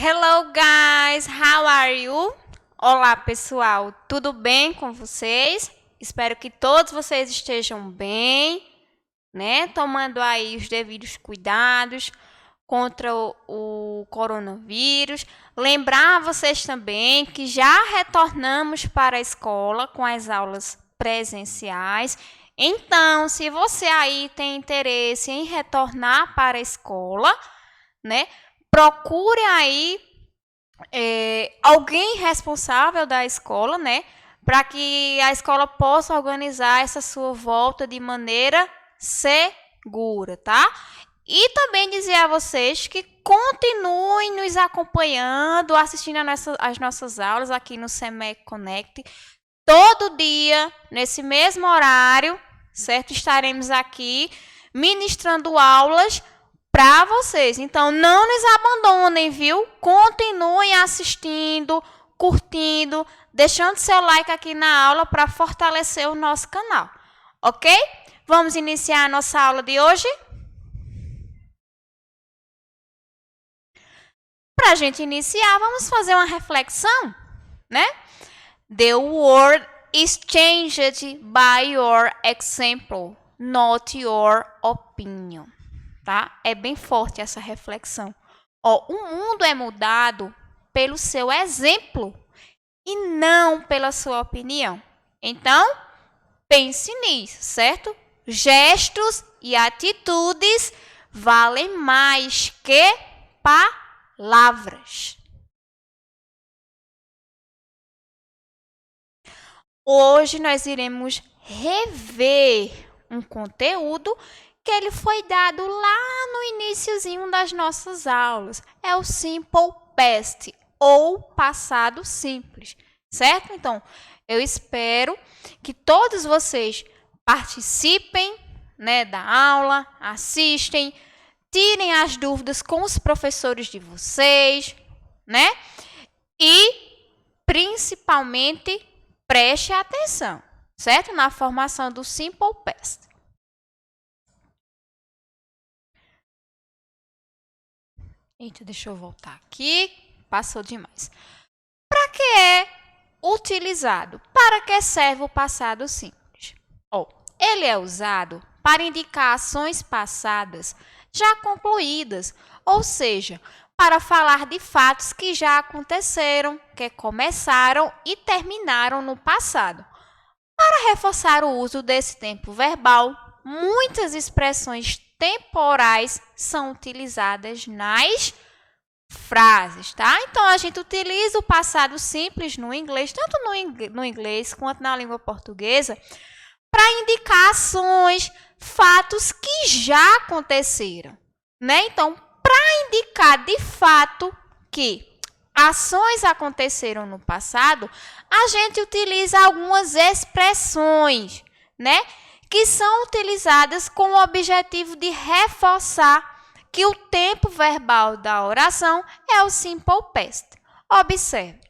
Hello guys, how are you? Olá pessoal, tudo bem com vocês? Espero que todos vocês estejam bem, né? Tomando aí os devidos cuidados contra o coronavírus. Lembrar vocês também que já retornamos para a escola com as aulas presenciais. Então, se você aí tem interesse em retornar para a escola, né? Procure aí alguém responsável da escola, né? Para que a escola possa organizar essa sua volta de maneira segura, tá? E também dizer a vocês que continuem nos acompanhando, assistindo as nossas aulas aqui no SEMEC Connect. Todo dia, nesse mesmo horário, certo? Estaremos aqui ministrando aulas para vocês. Então, não nos abandonem, viu? Continuem assistindo, curtindo, deixando seu like aqui na aula para fortalecer o nosso canal, ok? Vamos iniciar a nossa aula de hoje? Para a gente iniciar, vamos fazer uma reflexão, né? The word is changed by your example, not your opinion. Tá? É bem forte essa reflexão. O mundo é mudado pelo seu exemplo e não pela sua opinião. Então, pense nisso, certo? Gestos e atitudes valem mais que palavras. Hoje nós iremos rever um conteúdo que ele foi dado lá no iniciozinho das nossas aulas. É o Simple Past, ou passado simples, certo? Então, eu espero que todos vocês participem, né, da aula, assistem, tirem as dúvidas com os professores de vocês, né? E, principalmente, preste atenção, certo? Na formação do Simple Past. Eita, deixa eu voltar aqui. Passou demais. Para que é utilizado? Para que serve o passado simples? Ele é usado para indicar ações passadas já concluídas, ou seja, para falar de fatos que já aconteceram, que começaram e terminaram no passado. Para reforçar o uso desse tempo verbal, muitas expressões temporais são utilizadas nas frases, tá? Então, a gente utiliza o passado simples no inglês, tanto no inglês quanto na língua portuguesa, para indicar ações, fatos que já aconteceram, né? Então, para indicar de fato que ações aconteceram no passado, a gente utiliza algumas expressões, né? Que são utilizadas com o objetivo de reforçar que o tempo verbal da oração é o Simple Past. Observe.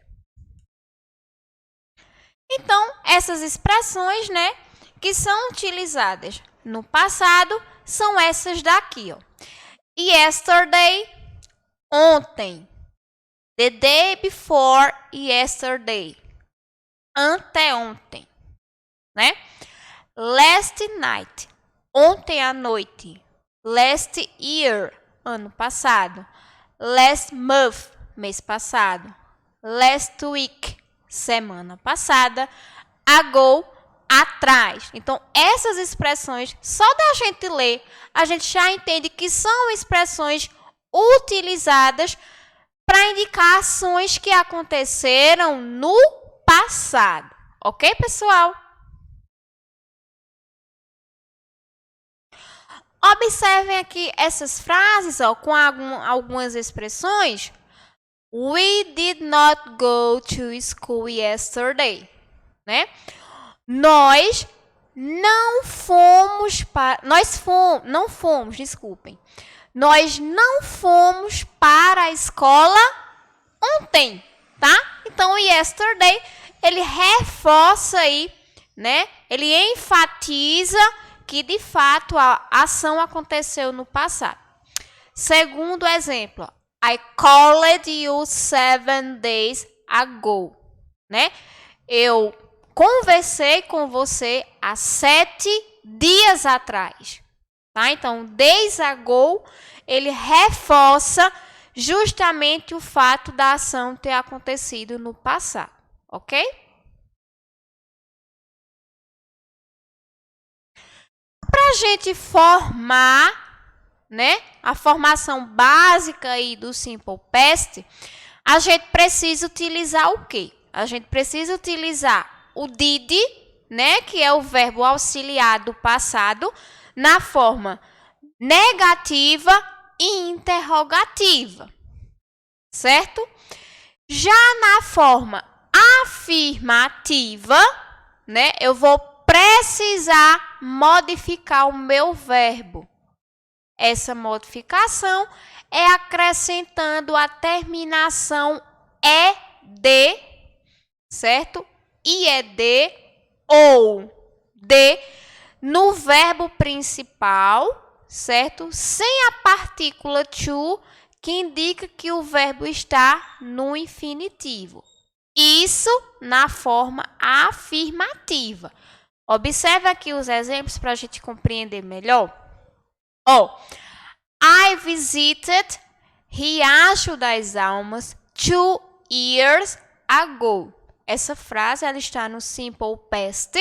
Então, essas expressões, né, que são utilizadas no passado são essas daqui, ó. Yesterday, ontem. The day before yesterday, anteontem, né? Last night, ontem à noite. Last year, ano passado. Last month, mês passado. Last week, semana passada. Ago, atrás. Então, essas expressões, só da gente ler, a gente já entende que são expressões utilizadas para indicar ações que aconteceram no passado. Ok, pessoal? Observem aqui essas frases, ó, com algumas expressões. We did not go to school yesterday, né? Nós não fomos para... Nós não fomos para a escola ontem, tá? Então, o yesterday, ele reforça aí, né? Ele enfatiza que, de fato, a ação aconteceu no passado. Segundo exemplo, I called you 7 days ago, né? Eu conversei com você há 7 dias atrás, tá? Então, days ago, ele reforça justamente o fato da ação ter acontecido no passado, ok? Para a gente formar, né, a formação básica aí do Simple Past, a gente precisa utilizar o quê? A gente precisa utilizar o did, né, que é o verbo auxiliar do passado, na forma negativa e interrogativa, certo? Já na forma afirmativa, né, eu vou precisar modificar o meu verbo. Essa modificação é acrescentando a terminação ed, certo? IED ou de no verbo principal, certo? Sem a partícula to, que indica que o verbo está no infinitivo. Isso na forma afirmativa. Observe aqui os exemplos para a gente compreender melhor. I visited Riacho das Almas 2 years ago. Essa frase ela está no Simple Past,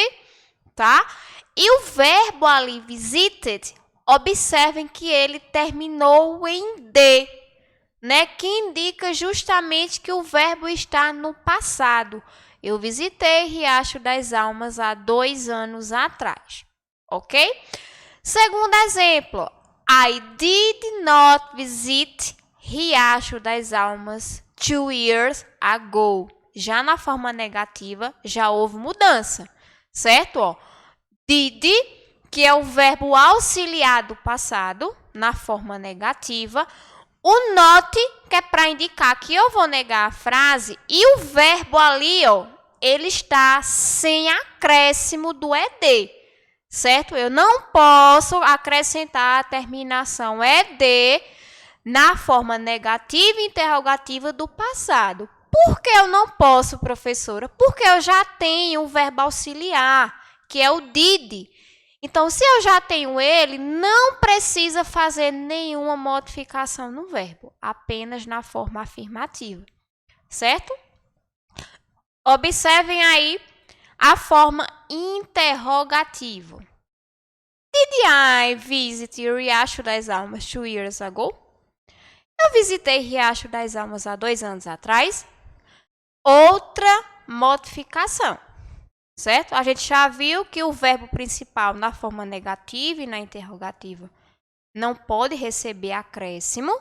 tá? E o verbo ali, visited, observem que ele terminou em D, né? Que indica justamente que o verbo está no passado. Eu visitei Riacho das Almas há 2 anos atrás, ok? Segundo exemplo, I did not visit Riacho das Almas 2 years ago. Já na forma negativa, já houve mudança, certo? Did, que é o verbo auxiliar do passado, na forma negativa. O not, que é para indicar que eu vou negar a frase. E o verbo ali, ele está sem acréscimo do ed. Certo? Eu não posso acrescentar a terminação ed na forma negativa e interrogativa do passado. Por que eu não posso, professora? Porque eu já tenho o verbo auxiliar, que é o did. Então, se eu já tenho ele, não precisa fazer nenhuma modificação no verbo, apenas na forma afirmativa. Certo? Observem aí a forma interrogativa. Did I visit Riacho das Almas 2 years ago? Eu visitei Riacho das Almas há 2 anos atrás. Outra modificação, certo? A gente já viu que o verbo principal na forma negativa e na interrogativa não pode receber acréscimo,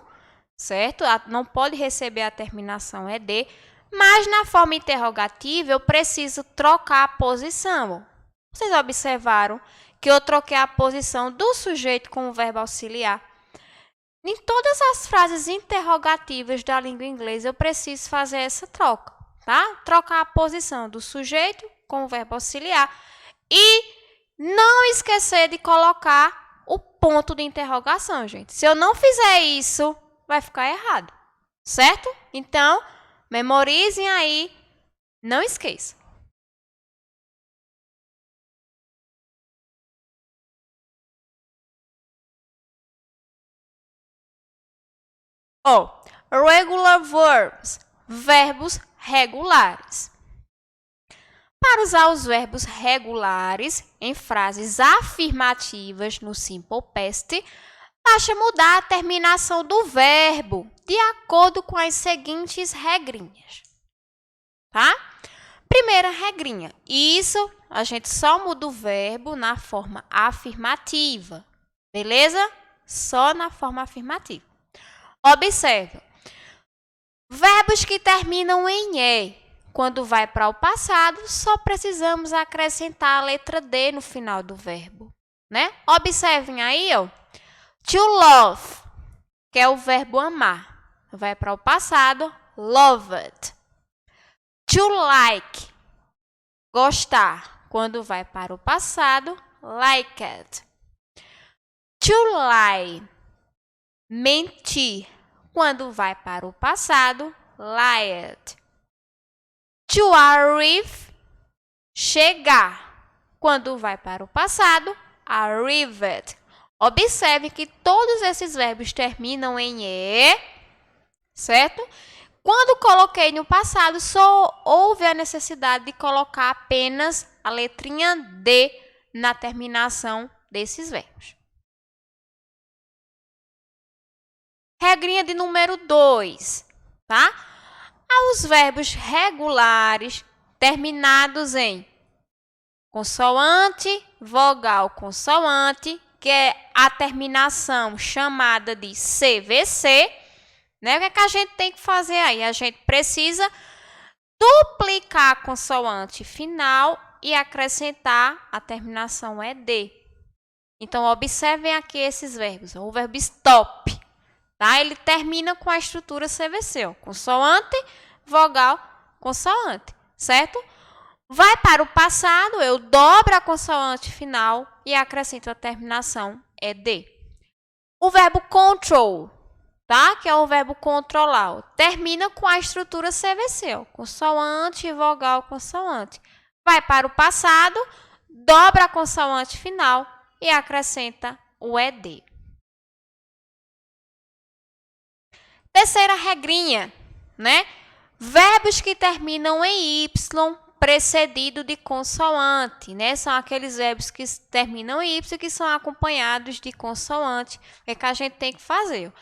certo? Não pode receber a terminação ed. Mas na forma interrogativa, eu preciso trocar a posição. Vocês observaram que eu troquei a posição do sujeito com o verbo auxiliar. Em todas as frases interrogativas da língua inglesa, eu preciso fazer essa troca, tá? Trocar a posição do sujeito com o verbo auxiliar. E não esquecer de colocar o ponto de interrogação, gente. Se eu não fizer isso, vai ficar errado, certo? Então, memorizem aí, não esqueça. Regular verbs, verbos regulares. Para usar os verbos regulares em frases afirmativas no Simple Past, basta mudar a terminação do verbo de acordo com as seguintes regrinhas, tá? Primeira regrinha, isso a gente só muda o verbo na forma afirmativa, beleza? Só na forma afirmativa. Observe, verbos que terminam em E, quando vai para o passado, só precisamos acrescentar a letra D no final do verbo, né? Observem aí, to love, que é o verbo amar, vai para o passado, loved. To like, gostar, quando vai para o passado, liked. To lie, mentir, Quando vai para o passado, lied. To arrive, chegar. Quando vai para o passado, arrived. Observe que todos esses verbos terminam em E, certo? Quando coloquei no passado, só houve a necessidade de colocar apenas a letrinha D na terminação desses verbos. Regrinha de número 2, tá? Aos verbos regulares terminados em consoante, vogal, consoante, que é a terminação chamada de CVC, né? O que a gente tem que fazer aí? A gente precisa duplicar a consoante final e acrescentar a terminação ED. Então, observem aqui esses verbos. O verbo stop, tá? Ele termina com a estrutura CVC, ó, consoante, vogal, consoante, certo? Vai para o passado, eu dobro a consoante final e acrescento a terminação ED. O verbo control, tá? Que é o verbo controlar, ó, termina com a estrutura CVC, ó, consoante, vogal, consoante. Vai para o passado, dobra a consoante final e acrescenta o ED. Terceira regrinha, né? Verbos que terminam em Y precedido de consoante, né? São aqueles verbos que terminam em Y que são acompanhados de consoante. O que a gente tem que fazer?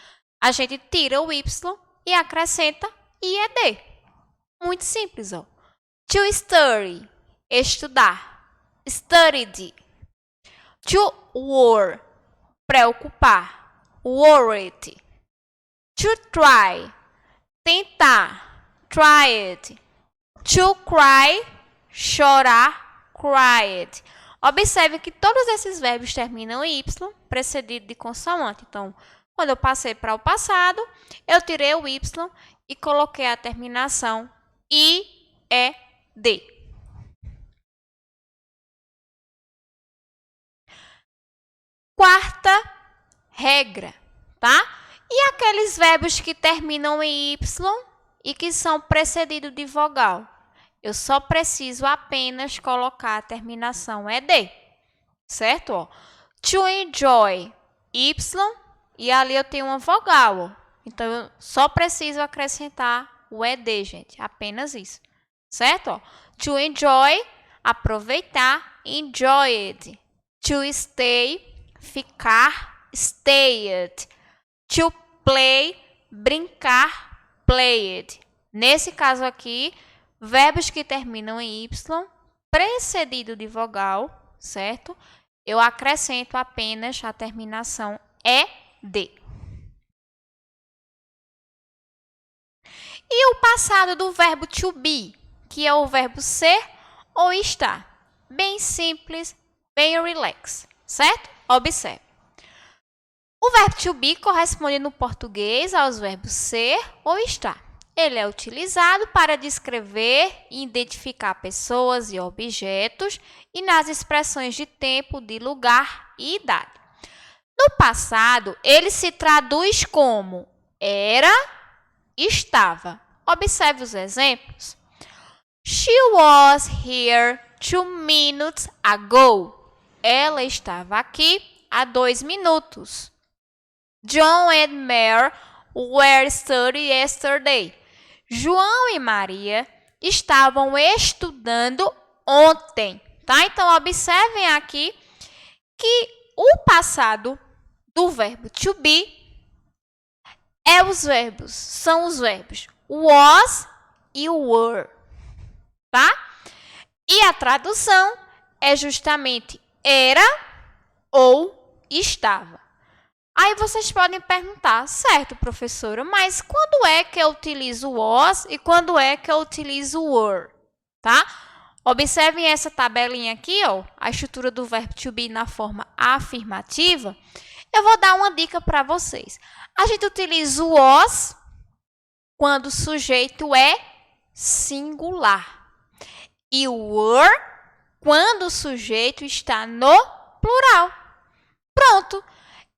A gente tira o Y e acrescenta IED. Muito simples, ó. To study, estudar. Studied. To worry, preocupar. Worried. To try, tentar. Tried. To cry, chorar. Cried. Observe que todos esses verbos terminam em Y, precedido de consoante. Então, quando eu passei para o passado, eu tirei o Y e coloquei a terminação IED. Quarta regra, tá? E aqueles verbos que terminam em Y e que são precedidos de vogal? Eu só preciso apenas colocar a terminação ED, certo? Ó, to enjoy, Y, e ali eu tenho uma vogal, ó. Então, eu só preciso acrescentar o ED, gente. Apenas isso, certo? Ó, to enjoy, aproveitar, enjoyed. To stay, ficar, stayed. To play, brincar, played. Nesse caso aqui, verbos que terminam em Y, precedido de vogal, certo? Eu acrescento apenas a terminação ED. E o passado do verbo to be, que é o verbo ser ou estar. Bem simples, bem relax, certo? Observe. O verbo to be corresponde no português aos verbos ser ou estar. Ele é utilizado para descrever e identificar pessoas e objetos e nas expressões de tempo, de lugar e idade. No passado, ele se traduz como era, estava. Observe os exemplos. She was here 2 minutes ago. Ela estava aqui há 2 minutos. John and Mary were studying yesterday. João e Maria estavam estudando ontem, tá? Então, observem aqui que o passado do verbo to be são os verbos was e were, tá? E a tradução é justamente era ou estava. Aí vocês podem perguntar, certo, professora, mas quando é que eu utilizo was e quando é que eu utilizo were, tá? Observem essa tabelinha aqui, ó, a estrutura do verbo to be na forma afirmativa. Eu vou dar uma dica para vocês. A gente utiliza o was quando o sujeito é singular e o were quando o sujeito está no plural. Pronto.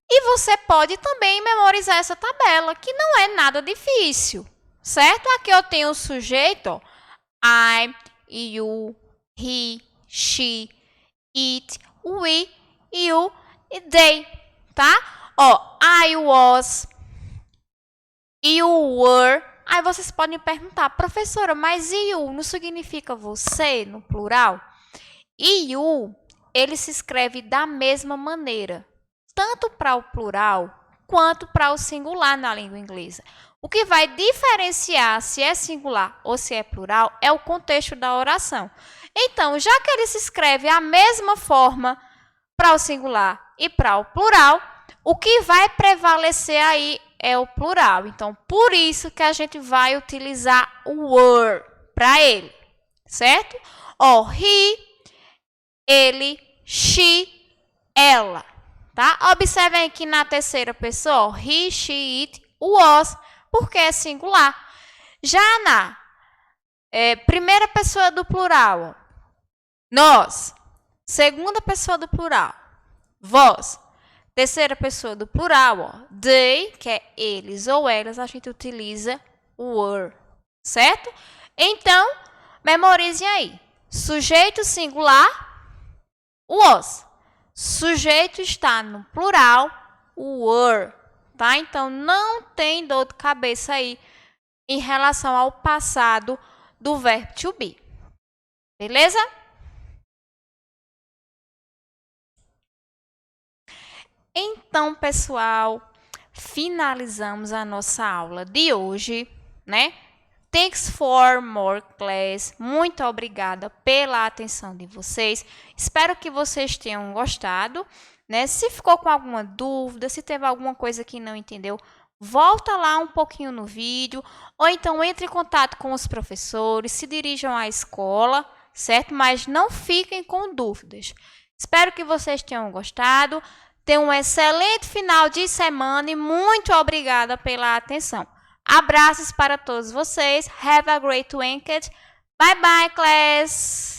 E você pode também memorizar essa tabela, que não é nada difícil, certo? Aqui eu tenho o sujeito, ó, I, you, he, she, it, we, you e they, tá? Ó, I was, you were. Aí vocês podem perguntar, professora, mas you não significa você no plural? You, ele se escreve da mesma maneira, tanto para o plural quanto para o singular na língua inglesa. O que vai diferenciar se é singular ou se é plural é o contexto da oração. Então, já que ele se escreve a mesma forma para o singular e para o plural, o que vai prevalecer aí é o plural. Então, por isso que a gente vai utilizar o were para ele, certo? Ó, he, ele, she, ela, tá? Observem aqui na terceira pessoa, ó, he, she, it, was, porque é singular. Já na primeira pessoa do plural, ó, nós. Segunda pessoa do plural, vós. Terceira pessoa do plural, ó, they, que é eles ou elas, a gente utiliza o were, certo? Então, memorizem aí. Sujeito singular, was. Sujeito está no plural, were, tá? Então, não tem dor de cabeça aí em relação ao passado do verbo to be. Beleza? Então, pessoal, finalizamos a nossa aula de hoje, né? Thanks for more class. Muito obrigada pela atenção de vocês. Espero que vocês tenham gostado, né? Se ficou com alguma dúvida, se teve alguma coisa que não entendeu, volta lá um pouquinho no vídeo, ou então entre em contato com os professores, se dirijam à escola, certo? Mas não fiquem com dúvidas. Espero que vocês tenham gostado. Tenham um excelente final de semana e muito obrigada pela atenção. Abraços para todos vocês. Have a great weekend. Bye bye, class!